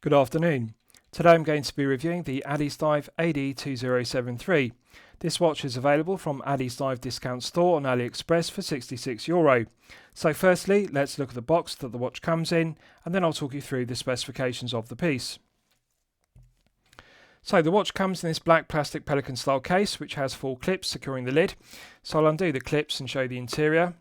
Good afternoon. Today I'm going to be reviewing the Addiesdive AD2073. This watch is available from Addiesdive discount store on AliExpress for €66. So firstly, let's look at the box that the watch comes in, and then I'll talk you through the specifications of the piece. So the watch comes in this black plastic pelican style case which has 4 clips securing the lid. So I'll undo the clips and show the interior.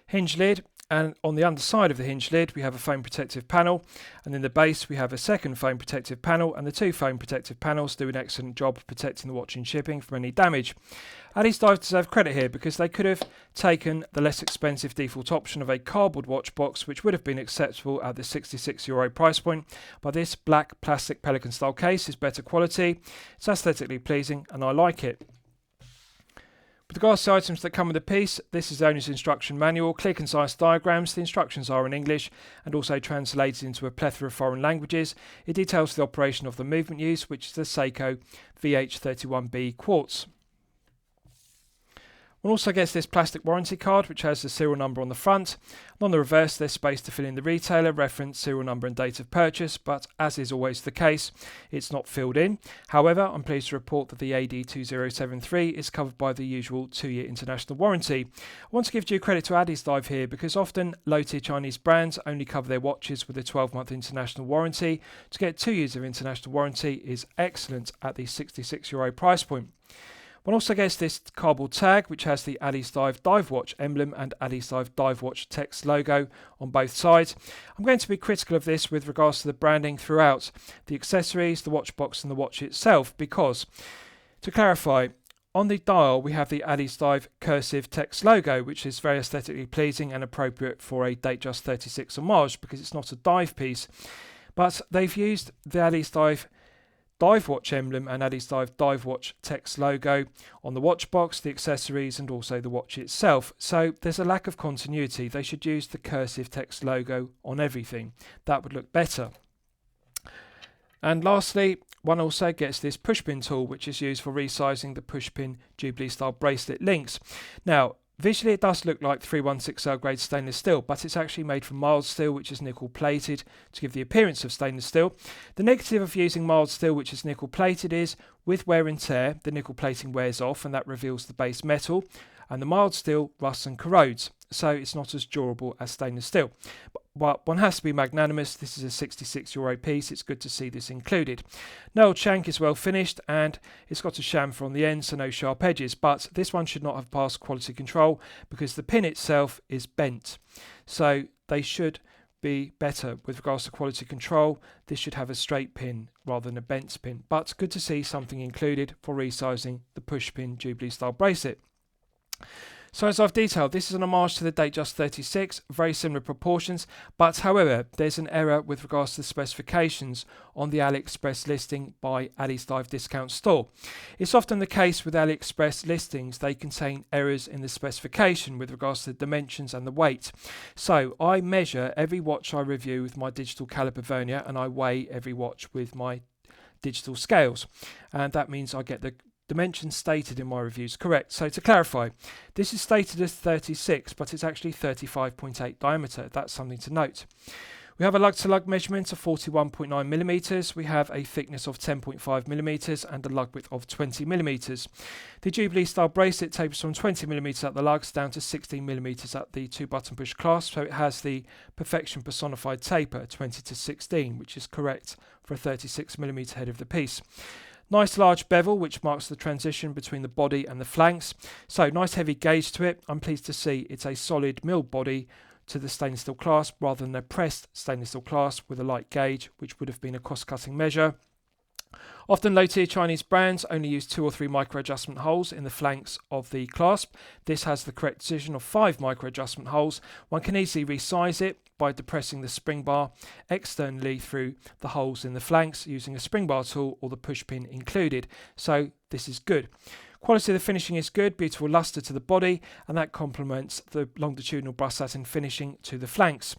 Hinge lid. And on the underside of the hinge lid we have a foam protective panel, and in the base we have a second foam protective panel, and the 2 foam protective panels do an excellent job of protecting the watch in shipping from any damage. Addiesdive deserve credit here because they could have taken the less expensive default option of a cardboard watch box, which would have been acceptable at the €66 price point, but this black plastic pelican style case is better quality, it's aesthetically pleasing and I like it. With regards to items that come with the piece, this is the owner's instruction manual, clear concise diagrams. The instructions are in English and also translated into a plethora of foreign languages. It details the operation of the movement use, which is the Seiko VH31B quartz. One also gets this plastic warranty card which has the serial number on the front, and on the reverse there's space to fill in the retailer, reference, serial number and date of purchase, but as is always the case, it's not filled in. However, I'm pleased to report that the AD2073 is covered by the usual 2-year international warranty. I want to give due credit to Addiesdive here because often low-tier Chinese brands only cover their watches with a 12-month international warranty. To get 2 years of international warranty is excellent at the €66 price point. One also gets this cardboard tag which has the Addiesdive Dive Watch emblem and Addiesdive Dive Watch text logo on both sides. I'm going to be critical of this with regards to the branding throughout the accessories, the watch box and the watch itself, because, to clarify, on the dial we have the Addiesdive cursive text logo, which is very aesthetically pleasing and appropriate for a Datejust 36 Homage because it's not a dive piece, but they've used the Addiesdive Dive Watch emblem and Addiesdive Dive Watch text logo on the watch box, the accessories and also the watch itself. So there's a lack of continuity. They should use the cursive text logo on everything. That would look better. And lastly, one also gets this pushpin tool which is used for resizing the pushpin Jubilee style bracelet links. Now, visually it does look like 316L grade stainless steel, but it's actually made from mild steel which is nickel plated to give the appearance of stainless steel. The negative of using mild steel which is nickel plated is, with wear and tear, the nickel plating wears off and that reveals the base metal, and the mild steel rusts and corrodes, so it's not as durable as stainless steel. But one has to be magnanimous. This is a €66 piece, it's good to see this included. No old shank is well finished and it's got a chamfer on the end, so no sharp edges, but this one should not have passed quality control because the pin itself is bent. So they should be better with regards to quality control. This should have a straight pin rather than a bent pin, but good to see something included for resizing the pushpin Jubilee style bracelet. So as I've detailed, this is an homage to the Datejust 36, very similar proportions, but however there's an error with regards to the specifications on the AliExpress listing by Addiesdive discount store. It's often the case with AliExpress listings, they contain errors in the specification with regards to the dimensions and the weight. So I measure every watch I review with my digital caliper vernier and I weigh every watch with my digital scales, and that means I get the dimensions stated in my reviews correct. So to clarify, this is stated as 36, but it's actually 35.8 diameter. That's something to note. We have a lug-to-lug measurement of 41.9mm. We have a thickness of 10.5mm and a lug width of 20mm. The Jubilee style bracelet tapers from 20mm at the lugs down to 16mm at the 2-button push clasp, so it has the perfection personified taper 20 to 16, which is correct for a 36mm head of the piece. Nice large bevel which marks the transition between the body and the flanks. So nice heavy gauge to it. I'm pleased to see it's a solid milled body to the stainless steel clasp rather than a pressed stainless steel clasp with a light gauge, which would have been a cost-cutting measure. Often low-tier Chinese brands only use 2 or 3 micro-adjustment holes in the flanks of the clasp. This has the correct decision of 5 micro-adjustment holes. One can easily resize it by depressing the spring bar externally through the holes in the flanks using a spring bar tool or the push pin included. So this is good. Quality of the finishing is good, beautiful luster to the body, and that complements the longitudinal brushed satin finishing to the flanks.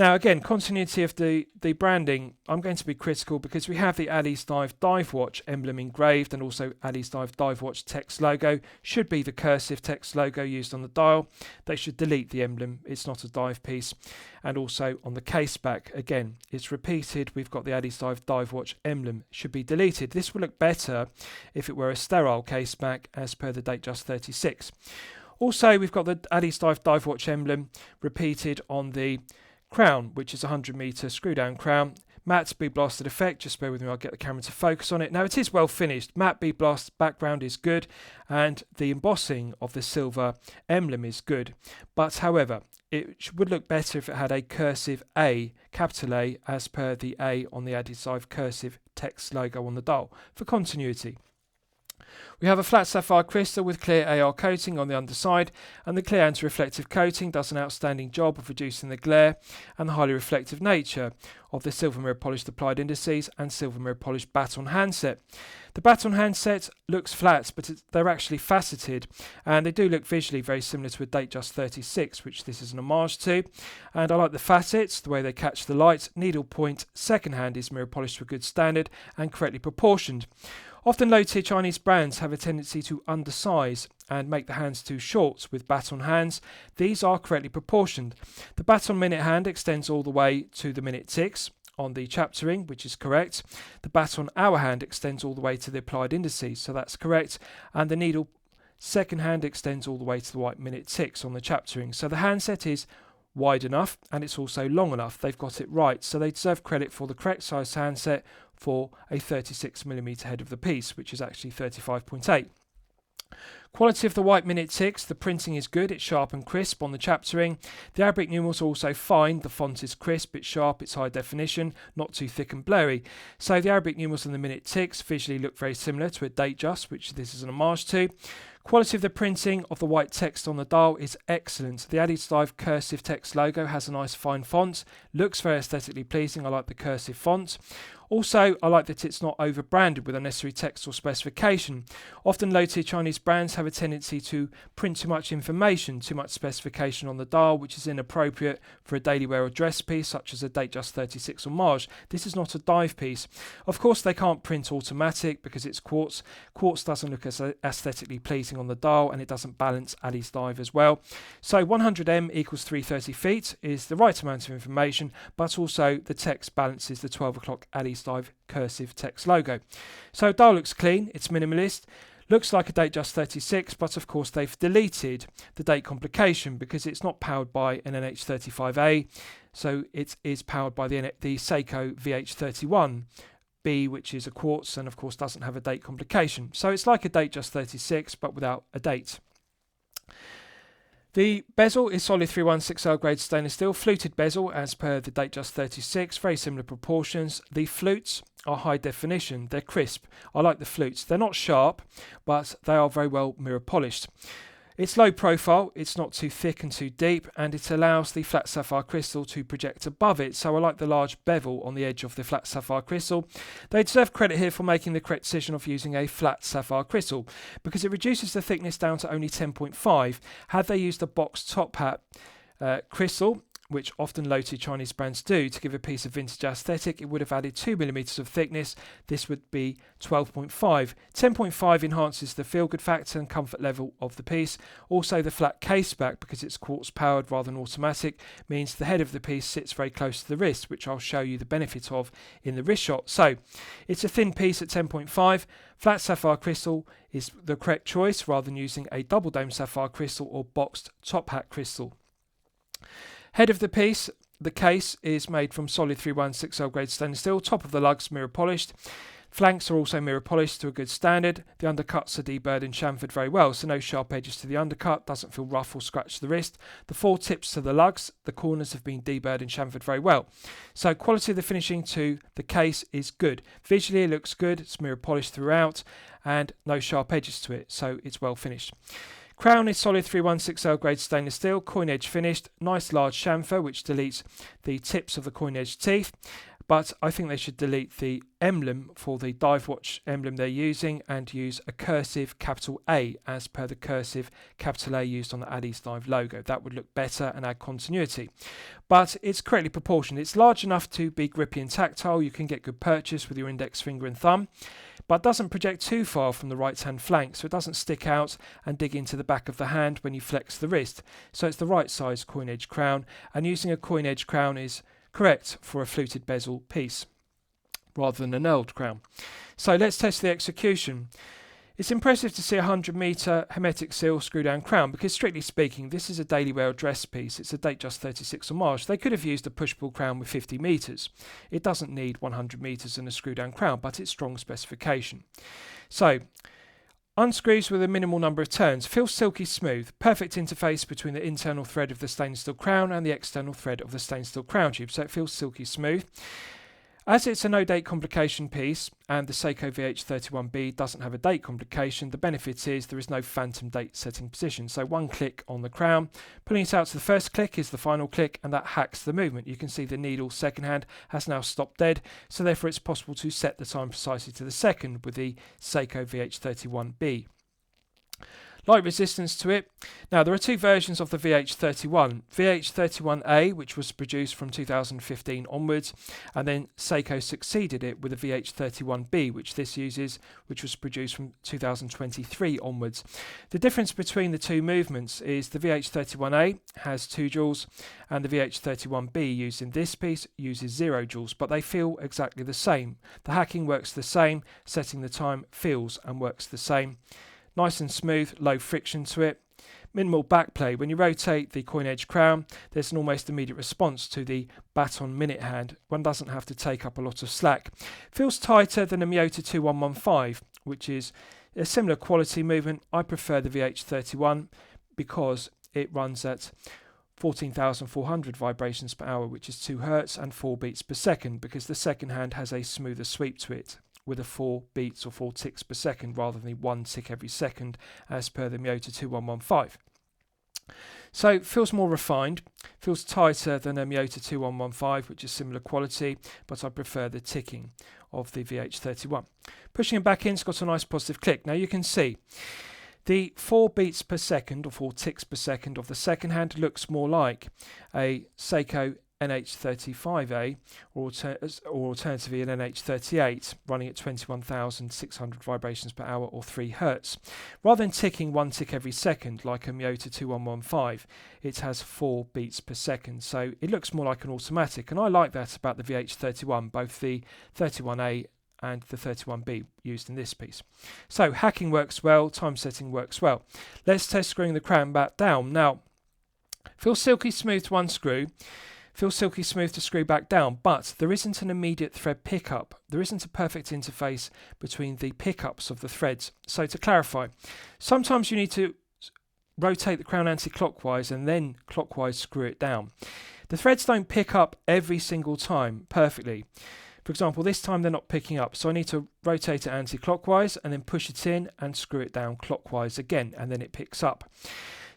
Now again, continuity of the branding, I'm going to be critical because we have the Addiesdive Dive Watch emblem engraved, and also Addiesdive Dive Watch text logo should be the cursive text logo used on the dial. They should delete the emblem, it's not a dive piece. And also on the Caseback, again, it's repeated, we've got the Addiesdive Dive Watch emblem, should be deleted. This will look better if it were a sterile Caseback as per the Datejust 36. Also, we've got the Addiesdive Dive Watch emblem repeated on the crown, which is a 100-meter screw down crown. Matte bead blasted effect, just bear with me, I'll get the camera to focus on it. Now it is well finished, matte bead blast background is good, and the embossing of the silver emblem is good. But however, it would look better if it had a cursive A, capital A, as per the A on the Addiesdive cursive text logo on the dial, for continuity. We have a flat sapphire crystal with clear AR coating on the underside, and the clear anti-reflective coating does an outstanding job of reducing the glare and the highly reflective nature of the silver mirror polished applied indices and silver mirror polished baton handset. The baton handset looks flat, but they're actually faceted, and they do look visually very similar to a Datejust 36, which this is an homage to. And I like the facets, the way they catch the light. Needle point second hand is mirror polished to a good standard and correctly proportioned. Often low-tier Chinese brands have a tendency to undersize and make the hands too short with baton hands. These are correctly proportioned. The baton minute hand extends all the way to the minute ticks on the chapter ring, which is correct. The baton hour hand extends all the way to the applied indices, so that's correct. And the needle second hand extends all the way to the white minute ticks on the chapter ring. So the handset is wide enough and it's also long enough. They've got it right, so they deserve credit for the correct size handset for a 36mm head of the piece, which is actually 35.8. Quality of the white minute ticks, the printing is good, it's sharp and crisp on the chapter ring. The Arabic numerals are also fine, the font is crisp, it's sharp, it's high definition, not too thick and blurry. So the Arabic numerals and the minute ticks visually look very similar to a Datejust, which this is an homage to. Quality of the printing of the white text on the dial is excellent. The Addiesdive cursive text logo has a nice fine font, looks very aesthetically pleasing, I like the cursive font. Also, I like that it's not over-branded with unnecessary text or specification. Often low-tier Chinese brands have a tendency to print too much information, too much specification on the dial, which is inappropriate for a daily wear or dress piece, such as a Datejust 36 Homage. This is not a dive piece. Of course, they can't print automatic because it's quartz. Quartz doesn't look as aesthetically pleasing on the dial, and it doesn't balance Addiesdive as well. So 100M equals 330 feet is the right amount of information, but also the text balances the 12 o'clock Addiesdive cursive text logo. So dial looks clean, it's minimalist, looks like a Datejust 36, but of course they've deleted the date complication because it's not powered by an NH35A, so it is powered by the Seiko VH31B, which is a quartz and of course doesn't have a date complication. So it's like a Datejust 36 but without a date. The bezel is solid 316L grade stainless steel, fluted bezel as per the Datejust 36, very similar proportions. The flutes are high definition, they're crisp. I like the flutes. They're not sharp, but they are very well mirror polished. It's low profile, it's not too thick and too deep, and it allows the flat sapphire crystal to project above it, so I like the large bevel on the edge of the flat sapphire crystal. They deserve credit here for making the correct decision of using a flat sapphire crystal, because it reduces the thickness down to only 10.5. Had they used a box top hat crystal, which often low-tier Chinese brands do, to give a piece of vintage aesthetic, it would have added 2mm of thickness. This would be 12.5. 10.5 enhances the feel-good factor and comfort level of the piece. Also, the flat Caseback, because it's quartz-powered rather than automatic, means the head of the piece sits very close to the wrist, which I'll show you the benefit of in the wrist shot. So, it's a thin piece at 10.5. Flat sapphire crystal is the correct choice, rather than using a double dome sapphire crystal or boxed top hat crystal. Head of the piece, the case is made from solid 316L grade stainless steel, top of the lugs mirror polished. Flanks are also mirror polished to a good standard. The undercuts are deburred and chamfered very well, so no sharp edges to the undercut, doesn't feel rough or scratch the wrist. The four tips to the lugs, the corners have been deburred and chamfered very well. So quality of the finishing to the case is good. Visually it looks good, it's mirror polished throughout and no sharp edges to it, so it's well finished. Crown is solid 316L grade stainless steel, coin edge finished, nice large chamfer which deletes the tips of the coin edge teeth. but I think they should delete the emblem for the dive watch emblem they're using and use a cursive capital A as per the cursive capital A used on the Addiesdive logo. That would look better and add continuity. But it's correctly proportioned. It's large enough to be grippy and tactile. You can get good purchase with your index finger and thumb, but doesn't project too far from the right hand flank, so it doesn't stick out and dig into the back of the hand when you flex the wrist. So it's the right size coin edge crown, and using a coin edge crown is correct for a fluted bezel piece rather than a knurled crown. So let's test the execution. It's impressive to see a 100-metre hermetic seal screw down crown because, strictly speaking, this is a daily wear or dress piece. It's a Datejust 36 Homage. They could have used a push-pull crown with 50 metres. It doesn't need 100 metres and a screw down crown, but it's strong specification. So unscrews with a minimal number of turns. Feels silky smooth. Perfect interface between the internal thread of the stainless steel crown and the external thread of the stainless steel crown tube, so it feels silky smooth. As it's a no date complication piece and the Seiko VH31B doesn't have a date complication, the benefit is there is no phantom date setting position. So one click on the crown, pulling it out to the first click is the final click, and that hacks the movement. You can see the needle second hand has now stopped dead, so therefore it's possible to set the time precisely to the second with the Seiko VH31B. Light resistance to it. Now there are two versions of the VH31. VH31A, which was produced from 2015 onwards, and then Seiko succeeded it with the VH31B, which this uses, which was produced from 2023 onwards. The difference between the two movements is the VH31A has 2 joules and the VH31B used in this piece uses 0 joules, but they feel exactly the same. The hacking works the same, setting the time feels and works the same. Nice and smooth, low friction to it. Minimal backplay. When you rotate the coin edge crown, there's an almost immediate response to the baton minute hand. One doesn't have to take up a lot of slack. Feels tighter than a Miyota 2115, which is a similar quality movement. I prefer the VH31 because it runs at 14,400 vibrations per hour, which is 2 Hz and 4 beats per second, because the second hand has a smoother sweep to it, with a 4 beats or 4 ticks per second rather than the 1 tick every second as per the Miyota 2115. So it feels more refined, feels tighter than a Miyota 2115, which is similar quality, but I prefer the ticking of the VH31. Pushing it back in, it's got a nice positive click. Now you can see the 4 beats per second or 4 ticks per second of the second hand looks more like a Seiko NH35A or alternatively an NH38 running at 21,600 vibrations per hour or 3 Hz. Rather than ticking 1 tick every second like a Miyota 2115, it has 4 beats per second, so it looks more like an automatic, and I like that about the VH31, both the 31A and the 31B used in this piece. So hacking works well, time setting works well. Let's test screwing the crown back down. Now, feels silky smooth to unscrew. Feels silky smooth to screw back down, but there isn't an immediate thread pickup. There isn't a perfect interface between the pickups of the threads. So to clarify, sometimes you need to rotate the crown anti-clockwise and then clockwise screw it down. The threads don't pick up every single time perfectly. For example, this time they're not picking up, so I need to rotate it anti-clockwise and then push it in and screw it down clockwise again, and then it picks up.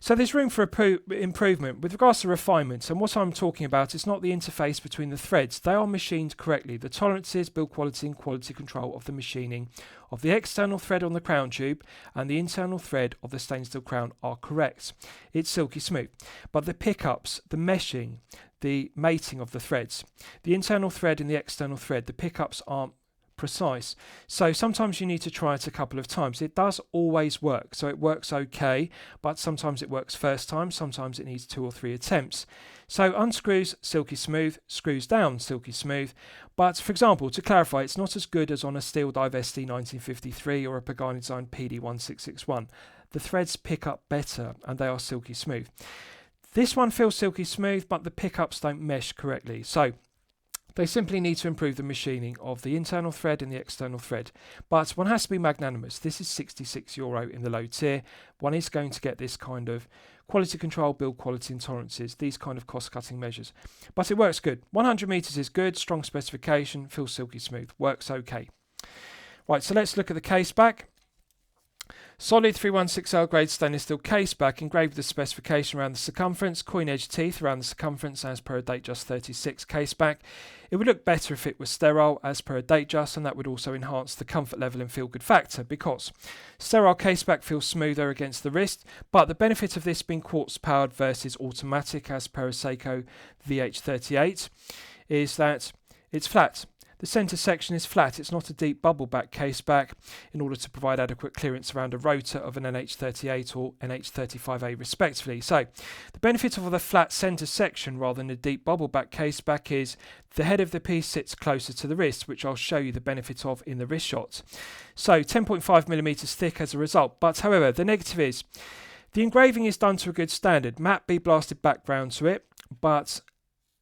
So there's room for improvement with regards to refinements, and what I'm talking about is not the interface between the threads. They are machined correctly. The tolerances, build quality and quality control of the machining of the external thread on the crown tube and the internal thread of the stainless steel crown are correct. It's silky smooth. But the pickups, the meshing, the mating of the threads, the internal thread and the external thread, the pickups aren't precise. So sometimes you need to try it a couple of times. It does always work, so it works okay, but sometimes it works first time, sometimes it needs 2 or 3 attempts. So unscrews, silky smooth, screws down, silky smooth. But for example, to clarify, it's not as good as on a Steel Dive SD1953 or a Pagani designed PD1661. The threads pick up better and they are silky smooth. This one feels silky smooth, but the pickups don't mesh correctly. So they simply need to improve the machining of the internal thread and the external thread. But one has to be magnanimous. This is €66 in the low tier. One is going to get this kind of quality control, build quality and tolerances, these kind of cost-cutting measures. But it works good. 100 meters is good, strong specification, feels silky smooth, works okay. Right, so let's look at the case back. Solid 316L grade stainless steel caseback engraved with the specification around the circumference, coin edge teeth around the circumference as per a Datejust 36 caseback. It would look better if it was sterile as per a Datejust, and that would also enhance the comfort level and feel good factor because sterile caseback feels smoother against the wrist, but the benefit of this being quartz powered versus automatic as per a Seiko VH38 is that it's flat. The centre section is flat, it's not a deep bubble back caseback in order to provide adequate clearance around a rotor of an NH38 or NH35A respectively. So the benefit of the flat centre section rather than a deep bubble back caseback is the head of the piece sits closer to the wrist, which I'll show you the benefit of in the wrist shot. So 10.5mm thick as a result, but however the negative is the engraving is done to a good standard, matte bead blasted background to it, but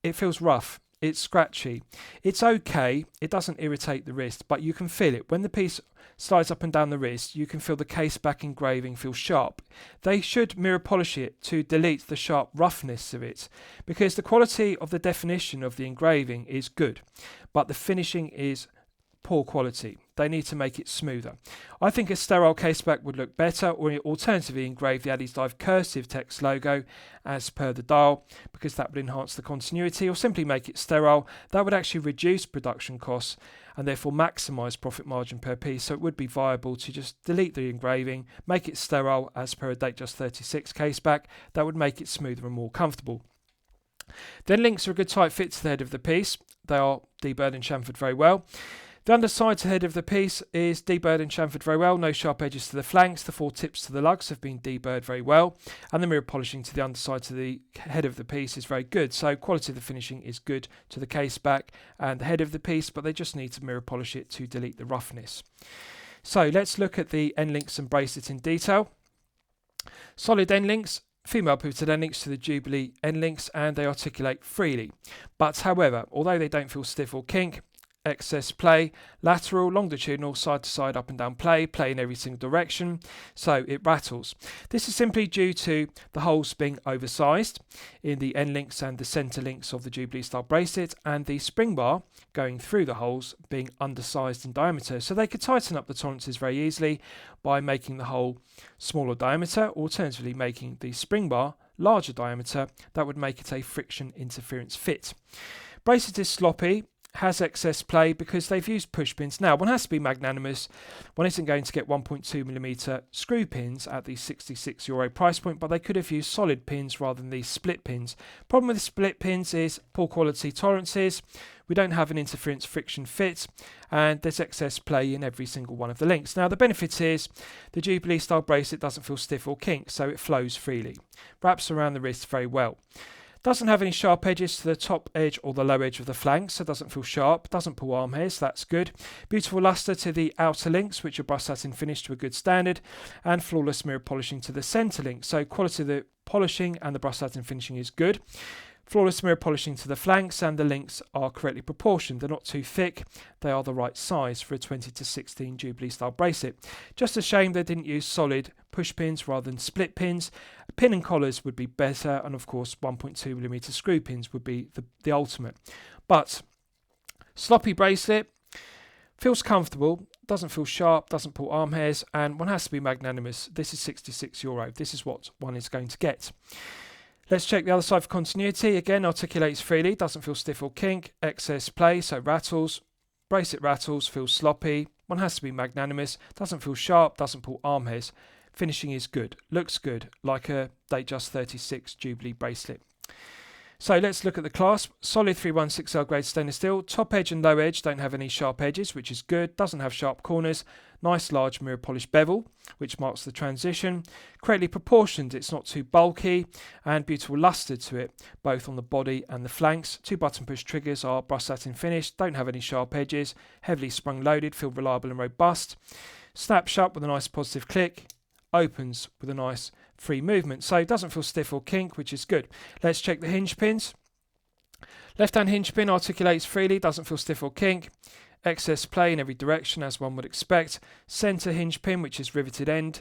it feels rough. It's scratchy. It's okay, it doesn't irritate the wrist, but you can feel it. When the piece slides up and down the wrist, you can feel the caseback engraving feel sharp. They should mirror polish it to delete the sharp roughness of it, because the quality of the definition of the engraving is good, but the finishing is poor quality. They need to make it smoother. I think a sterile caseback would look better, or alternatively engrave the Addiesdive cursive text logo as per the dial, because that would enhance the continuity, or simply make it sterile. That would actually reduce production costs and therefore maximise profit margin per piece, so it would be viable to just delete the engraving, make it sterile as per a Datejust 36 caseback. That would make it smoother and more comfortable. Then links are a good tight fit to the head of the piece. They are deburred and chamfered very well. The underside to the head of the piece is deburred and chamfered very well, no sharp edges to the flanks, the 4 tips to the lugs have been deburred very well, and the mirror polishing to the underside to the head of the piece is very good. So quality of the finishing is good to the case back and the head of the piece, but they just need to mirror polish it to delete the roughness. So let's look at the end links and bracelet in detail. Solid end links. Female pivoted end links to the Jubilee end links, and they articulate freely. But however, although they don't feel stiff or kink, excess play, lateral, longitudinal, side to side, up and down play in every single direction, so it rattles. This is simply due to the holes being oversized in the end links and the centre links of the Jubilee style bracelet, and the spring bar going through the holes being undersized in diameter. So they could tighten up the tolerances very easily by making the hole smaller diameter, alternatively making the spring bar larger diameter. That would make it a friction interference fit. Bracelet is sloppy, has excess play because they've used push pins. Now, one has to be magnanimous. One isn't going to get 1.2mm screw pins at the €66 price point, but they could have used solid pins rather than these split pins. Problem with the split pins is poor quality tolerances. We don't have an interference friction fit, and there's excess play in every single one of the links. Now, the benefit is the Jubilee style bracelet doesn't feel stiff or kink, so it flows freely. Wraps around the wrist very well. Doesn't have any sharp edges to the top edge or the low edge of the flanks, so it doesn't feel sharp. Doesn't pull arm hairs, that's good. Beautiful lustre to the outer links, which are brushed satin finished to a good standard, and flawless mirror polishing to the centre links. So quality of the polishing and the brushed satin finishing is good. Flawless mirror polishing to the flanks, and the links are correctly proportioned. They're not too thick, they are the right size for a 20-16 Jubilee style bracelet. Just a shame they didn't use solid push pins rather than split pins. Pin and collars would be better, and of course 1.2mm screw pins would be the ultimate. But sloppy bracelet, feels comfortable, doesn't feel sharp, doesn't pull arm hairs, and one has to be magnanimous. This is €66. This is what one is going to get. Let's check the other side for continuity. Again, articulates freely, doesn't feel stiff or kink, excess play, so rattles. Bracelet rattles, feels sloppy. One has to be magnanimous, doesn't feel sharp, doesn't pull arm hairs. Finishing is good, looks good, like a Datejust 36 Jubilee bracelet. So let's look at the clasp. Solid 316L grade stainless steel. Top edge and low edge don't have any sharp edges, which is good. Doesn't have sharp corners. Nice large mirror polished bevel, which marks the transition. Correctly proportioned, it's not too bulky, and beautiful lustre to it, both on the body and the flanks. 2 button push triggers are brushed satin finished, don't have any sharp edges, heavily sprung loaded, feel reliable and robust. Snap shut with a nice positive click. Opens with a nice free movement, so it doesn't feel stiff or kink, which is good. Let's check the hinge pins. Left hand hinge pin articulates freely, doesn't feel stiff or kink. Excess play in every direction, as one would expect. Centre hinge pin, which is riveted end.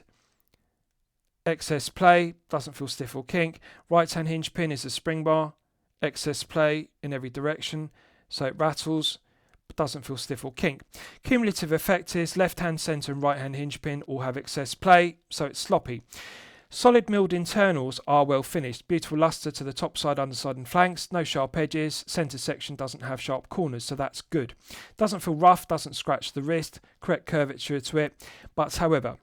Excess play, doesn't feel stiff or kink. Right hand hinge pin is a spring bar. Excess play in every direction, so it rattles. doesn't feel stiff or kink. Cumulative effect is left hand, centre and right hand hinge pin all have excess play, so it's sloppy. Solid milled internals are well finished. Beautiful lustre to the top side, underside and flanks. No sharp edges. Centre section doesn't have sharp corners, so that's good. Doesn't feel rough, doesn't scratch the wrist. Correct curvature to it. But however,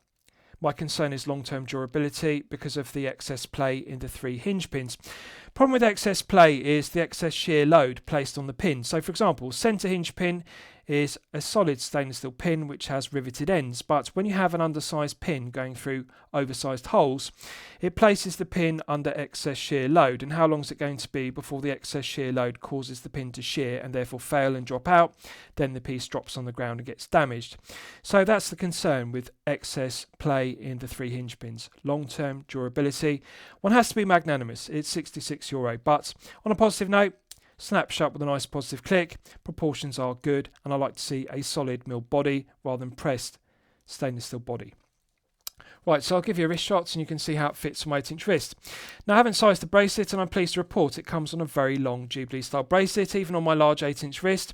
my concern is long-term durability because of the excess play in the 3 hinge pins. Problem with excess play is the excess shear load placed on the pin. So for example, centre hinge pin is a solid stainless steel pin which has riveted ends, but when you have an undersized pin going through oversized holes, it places the pin under excess shear load. And how long is it going to be before the excess shear load causes the pin to shear and therefore fail and drop out? Then the piece drops on the ground and gets damaged. So that's the concern with excess play in the 3 hinge pins. Long-term durability. One has to be magnanimous. It's €66, but on a positive note, snap shut with a nice positive click. Proportions are good, and I like to see a solid milled body rather than pressed stainless steel body. Right, so I'll give you wrist shots and you can see how it fits on my 8-inch wrist. Now I haven't sized the bracelet and I'm pleased to report it comes on a very long Jubilee style bracelet. Even on my large 8-inch wrist,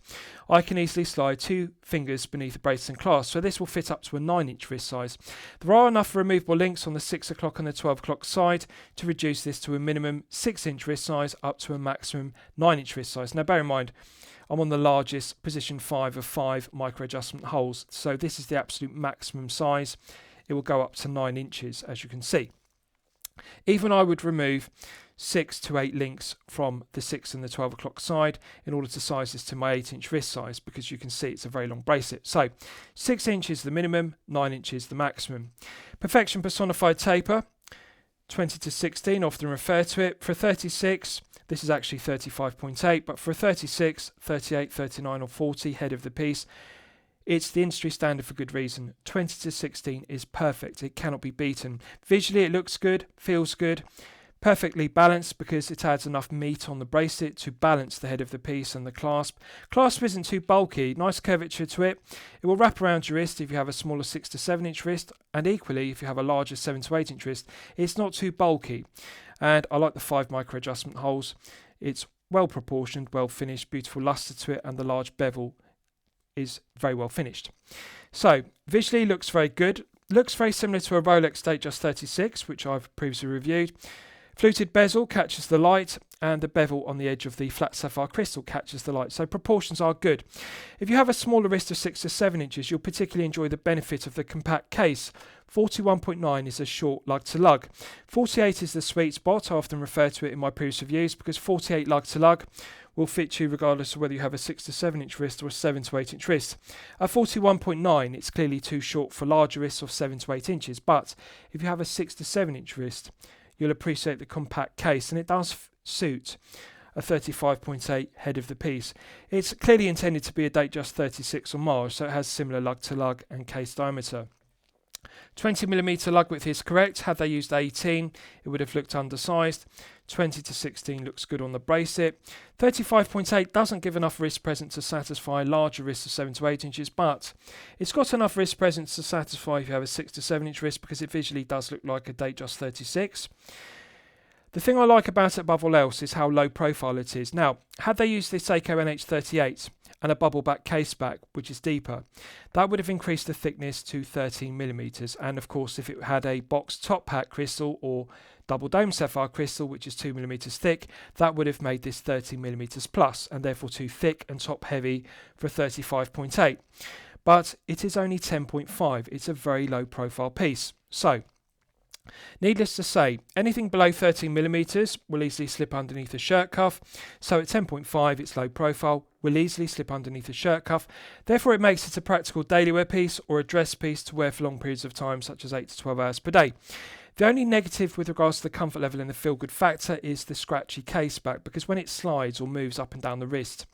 I can easily slide 2 fingers beneath the bracelet and clasp, so this will fit up to a 9-inch wrist size. There are enough removable links on the 6 o'clock and the 12 o'clock side to reduce this to a minimum 6-inch wrist size up to a maximum 9-inch wrist size. Now bear in mind, I'm on the largest position 5 of 5 micro adjustment holes, so this is the absolute maximum size. It will go up to 9 inches, as you can see. Even I would remove 6 to 8 links from the 6 and the 12 o'clock side in order to size this to my 8-inch wrist size, because you can see it's a very long bracelet. So 6 inches the minimum, 9 inches the maximum. Perfection personified taper, 20 to 16, often refer to it. For a 36, this is actually 35.8, but for a 36, 38, 39 or 40 head of the piece, it's the industry standard for good reason. 20 to 16 is perfect. It cannot be beaten. Visually, it looks good, feels good, perfectly balanced because it adds enough meat on the bracelet to balance the head of the piece and the clasp. Clasp isn't too bulky, nice curvature to it. It will wrap around your wrist if you have a smaller 6 to 7 inch wrist, and equally if you have a larger 7 to 8 inch wrist. It's not too bulky, and I like the 5 micro adjustment holes. It's well proportioned, well finished, beautiful lustre to it, and the large bevel is very well finished. So visually looks very good. Looks very similar to a Rolex Datejust 36, which I've previously reviewed. Fluted bezel catches the light, and the bevel on the edge of the flat sapphire crystal catches the light, so proportions are good. If you have a smaller wrist of 6 to 7 inches, you'll particularly enjoy the benefit of the compact case. 41.9 is a short lug to lug. 48 is the sweet spot. I often refer to it in my previous reviews because 48 lug to lug will fit you regardless of whether you have a 6 to 7 inch wrist or a 7 to 8 inch wrist. At 41.9, it's clearly too short for larger wrists of 7 to 8 inches, but if you have a 6 to 7 inch wrist, you'll appreciate the compact case, and it does suit a 35.8 head of the piece. It's clearly intended to be a Datejust 36 Homage, so it has similar lug to lug and case diameter. 20mm lug width is correct. Had they used 18, it would have looked undersized. 20 to 16 looks good on the bracelet. 35.8 doesn't give enough wrist presence to satisfy larger wrists of 7 to 8 inches, but it's got enough wrist presence to satisfy if you have a 6 to 7 inch wrist, because it visually does look like a Datejust 36. The thing I like about it above all else is how low profile it is. Now, had they used this Seiko NH38 and a bubble back Caseback, which is deeper, that would have increased the thickness to 13mm. And of course, if it had a box top hat crystal or double dome sapphire crystal, which is 2mm thick, that would have made this 13mm plus, and therefore too thick and top heavy for 35.8. But it is only 10.5. It's a very low profile piece. So, needless to say, anything below 13mm will easily slip underneath a shirt cuff. So at 10.5, it's low profile, will easily slip underneath a shirt cuff. Therefore, it makes it a practical daily wear piece or a dress piece to wear for long periods of time, such as 8 to 12 hours per day. The only negative with regards to the comfort level and the feel good factor is the scratchy case back, because when it slides or moves up and down the wrist,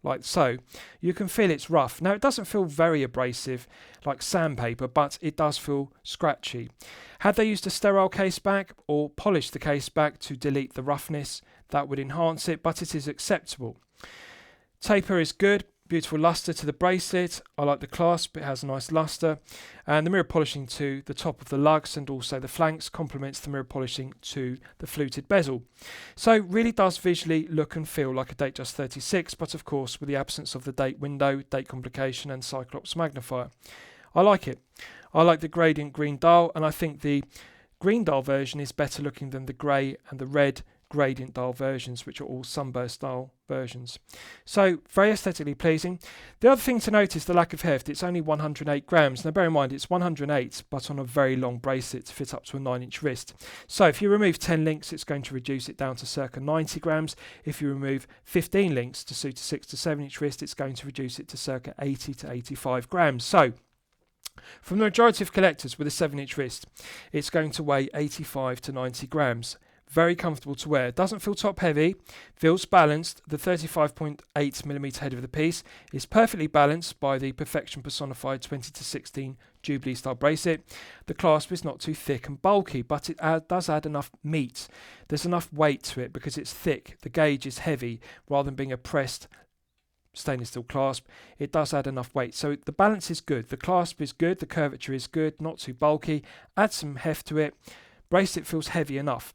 like so, you can feel it's rough. Now, it doesn't feel very abrasive like sandpaper, but it does feel scratchy. Had they used a sterile case back or polished the case back to delete the roughness, that would enhance it, but it is acceptable. Taper is good. Beautiful luster to the bracelet. I like the clasp, it has a nice luster, and the mirror polishing to the top of the lugs and also the flanks complements the mirror polishing to the fluted bezel. So really does visually look and feel like a Datejust 36, but of course with the absence of the date window, date complication and Cyclops magnifier. I like it. I like the gradient green dial, and I think the green dial version is better looking than the grey and the red gradient dial versions, which are all sunburst dial versions. So very aesthetically pleasing. The other thing to note is the lack of heft. It's only 108 grams. Now bear in mind it's 108 but on a very long bracelet to fit up to a 9-inch wrist. So if you remove 10 links, it's going to reduce it down to circa 90 grams. If you remove 15 links to suit a 6 to 7-inch wrist, it's going to reduce it to circa 80 to 85 grams. So from the majority of collectors with a 7-inch wrist, it's going to weigh 85 to 90 grams. Very comfortable to wear. Doesn't feel top heavy, feels balanced. The 35.8mm head of the piece is perfectly balanced by the Perfection Personified 20 to 16 Jubilee style bracelet. The clasp is not too thick and bulky, but it does add enough meat. There's enough weight to it because it's thick. The gauge is heavy rather than being a pressed stainless steel clasp. It does add enough weight, so the balance is good. The clasp is good, the curvature is good, not too bulky. Add some heft to it. Bracelet feels heavy enough.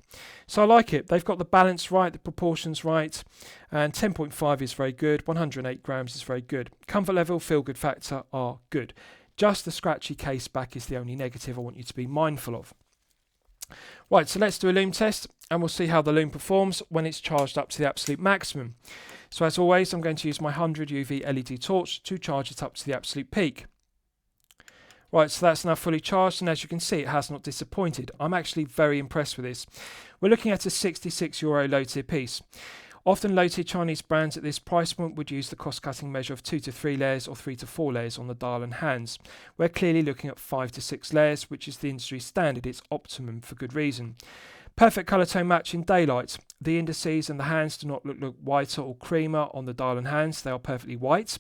So I like it. They've got the balance right, the proportions right, and 10.5 is very good, 108 grams is very good. Comfort level, feel good factor are good. Just the scratchy case back is the only negative I want you to be mindful of. Right, so let's do a Lume test and we'll see how the Lume performs when it's charged up to the absolute maximum. So as always, I'm going to use my 100 UV LED torch to charge it up to the absolute peak. Right, so that's now fully charged, and as you can see, it has not disappointed. I'm actually very impressed with this. We're looking at a €66 low-tier piece. Often low-tier Chinese brands at this price point would use the cost-cutting measure of 2 to 3 layers or 3 to 4 layers on the dial and hands. We're clearly looking at 5 to 6 layers, which is the industry standard. It's optimum for good reason. Perfect colour tone match in daylight. The indices and the hands do not look whiter or creamer on the dial and hands. They are perfectly white.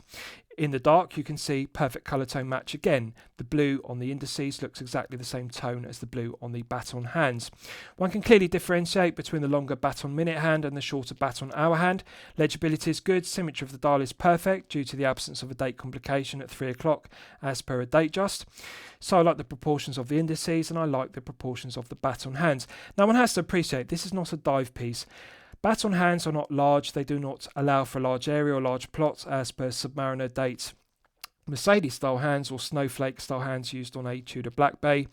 In the dark, you can see perfect colour tone match again. The blue on the indices looks exactly the same tone as the blue on the baton hands. One can clearly differentiate between the longer baton minute hand and the shorter baton hour hand. Legibility is good. Symmetry of the dial is perfect due to the absence of a date complication at 3 o'clock as per a Datejust. So I like the proportions of the indices and I like the proportions of the baton hands. Now one has to appreciate this is not a dive piece. Baton hands are not large, they do not allow for a large area or large plots as per Submariner Date Mercedes style hands or Snowflake style hands used on a Tudor Black Bay.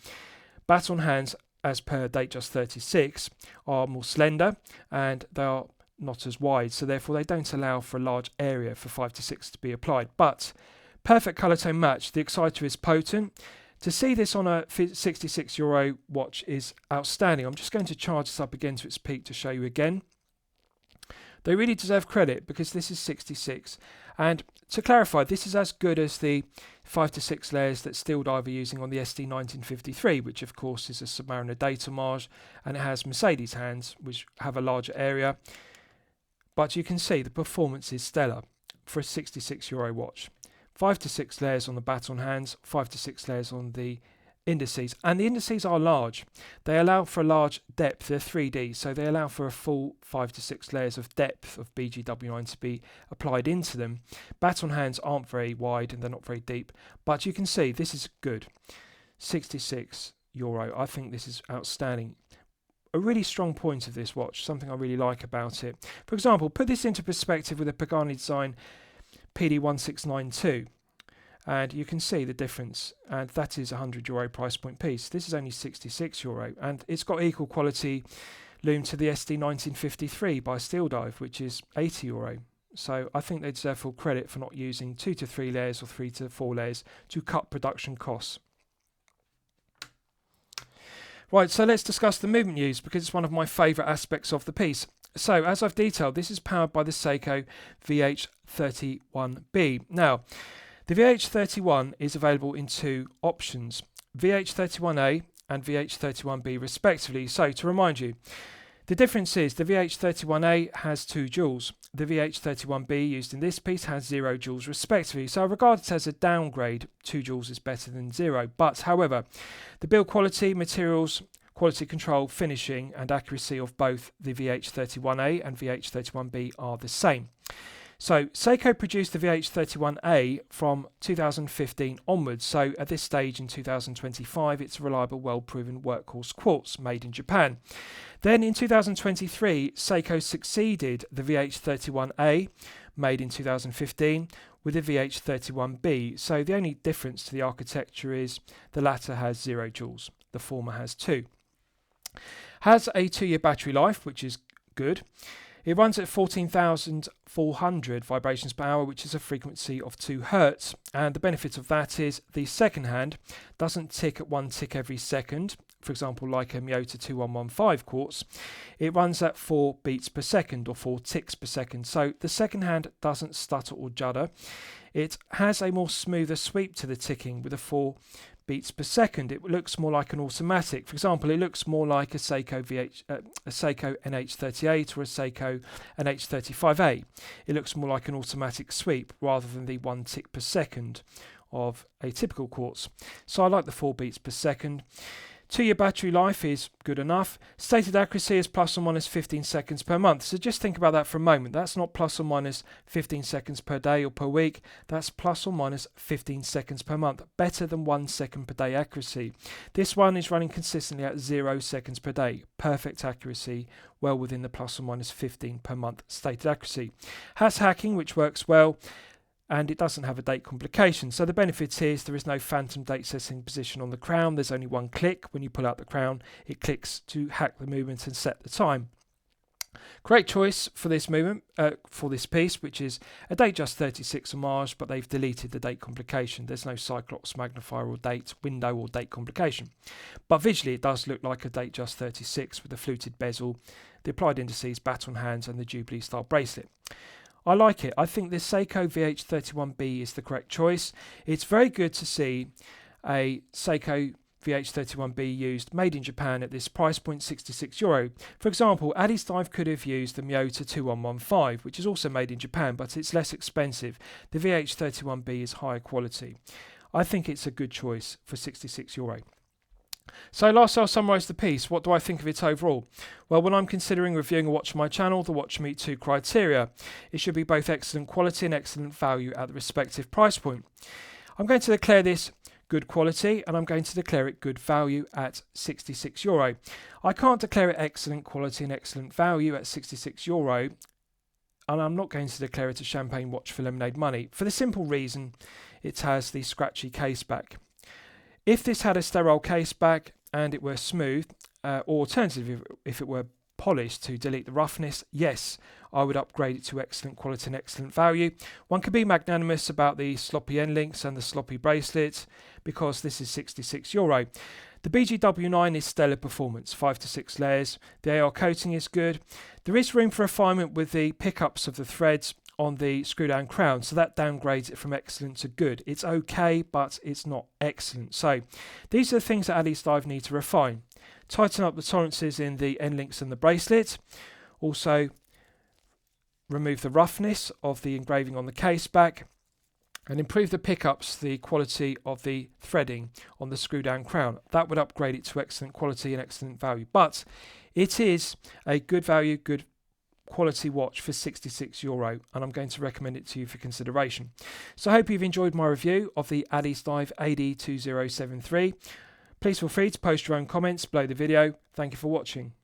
Baton hands as per Datejust 36 are more slender and they are not as wide, so therefore they don't allow for a large area for 5 to 6 to be applied. But perfect colour tone match, the exciter is potent. To see this on a €66 watch is outstanding. I'm just going to charge this up again to its peak to show you again. They really deserve credit because this is 66. And to clarify, this is as good as the 5 to 6 layers that Steel Dive are using on the SD1953, which of course is a Submariner Date homage, and it has Mercedes hands, which have a larger area. But you can see the performance is stellar for a €66 watch. 5 to 6 layers on the baton hands, 5 to 6 layers on the indices, and the indices are large. They allow for a large depth. They're 3D, so they allow for a full 5 to 6 layers of depth of BGW9 to be applied into them. Baton hands aren't very wide and they're not very deep, but you can see this is good. €66. I think this is outstanding. A really strong point of this watch, something I really like about it. For example, put this into perspective with a Pagani design PD1692. And you can see the difference, and that is a €100 price point piece. This is only €66, and it's got equal quality Lume to the SD1953 by Steel Dive, which is €80. So I think they deserve full credit for not using 2 to 3 layers or 3 to 4 layers to cut production costs. Right, so let's discuss the movement used because it's one of my favourite aspects of the piece. So as I've detailed, this is powered by the Seiko VH31B. Now, the VH31 is available in two options, VH31A and VH31B respectively. So to remind you, the difference is the VH31A has 2 joules. The VH31B used in this piece has 0 joules respectively. So I regard it as a downgrade. 2 joules is better than 0. But however, the build quality, materials, quality control, finishing and accuracy of both the VH31A and VH31B are the same. So Seiko produced the VH31A from 2015 onwards, so at this stage in 2025 it's a reliable, well-proven workhorse quartz made in Japan. Then in 2023 Seiko succeeded the VH31A made in 2015 with the VH31B, so the only difference to the architecture is the latter has 0 joules, the former has 2. Has a 2-year battery life, which is good. It runs at 14,400 vibrations per hour, which is a frequency of 2 Hz, and the benefit of that is the second hand doesn't tick at 1 tick every second, for example like a Miyota 2115 quartz. It runs at 4 beats per second or 4 ticks per second, so the second hand doesn't stutter or judder. It has a more smoother sweep to the ticking with a 4 beats per second. It looks more like an automatic. For example, it looks more like a Seiko NH38 or a Seiko NH35A. It looks more like an automatic sweep rather than the 1 tick per second of a typical quartz. So I like the 4 beats per second. 2-year battery life is good enough. Stated accuracy is plus or minus 15 seconds per month. So just think about that for a moment. That's not plus or minus 15 seconds per day or per week. That's plus or minus 15 seconds per month. Better than 1 second per day accuracy. This one is running consistently at 0 seconds per day. Perfect accuracy, well within the plus or minus 15 per month stated accuracy. Has hacking, which works well, and it doesn't have a date complication. So the benefit is there is no phantom date setting position on the crown. There's only one click. When you pull out the crown, it clicks to hack the movement and set the time. Great choice for this movement, for this piece, which is a Datejust 36 Homage, but they've deleted the date complication. There's no Cyclops magnifier or date window or date complication. But visually it does look like a Datejust 36 with the fluted bezel, the applied indices, baton hands and the Jubilee style bracelet. I like it. I think this Seiko VH31B is the correct choice. It's very good to see a Seiko VH31B used, made in Japan at this price point, €66. For example, Addiesdive could have used the Miyota 2115, which is also made in Japan, but it's less expensive. The VH31B is higher quality. I think it's a good choice for €66. So last I'll summarise the piece. What do I think of it overall? Well, when I'm considering reviewing a watch on my channel, the watch meet 2 criteria. It should be both excellent quality and excellent value at the respective price point. I'm going to declare this good quality and I'm going to declare it good value at €66. I can't declare it excellent quality and excellent value at €66, and I'm not going to declare it a champagne watch for lemonade money for the simple reason it has the scratchy case back. If this had a sterile case back and it were smooth, or alternatively if it were polished to delete the roughness, yes, I would upgrade it to excellent quality and excellent value. One could be magnanimous about the sloppy end links and the sloppy bracelet because this is €66. The BGW9 is stellar performance, 5 to 6 layers. The AR coating is good. There is room for refinement with the pickups of the threads on the screw down crown, so that downgrades it from excellent to good. It's okay, but it's not excellent. So these are the things that Addiesdive need to refine. Tighten up the tolerances in the end links and the bracelet. Also remove the roughness of the engraving on the case back and improve the pickups, the quality of the threading on the screw down crown. That would upgrade it to excellent quality and excellent value, but it is a good value, good quality watch for €66, and I'm going to recommend it to you for consideration. So I hope you've enjoyed my review of the Addiesdive AD2073. Please feel free to post your own comments below the video. Thank you for watching.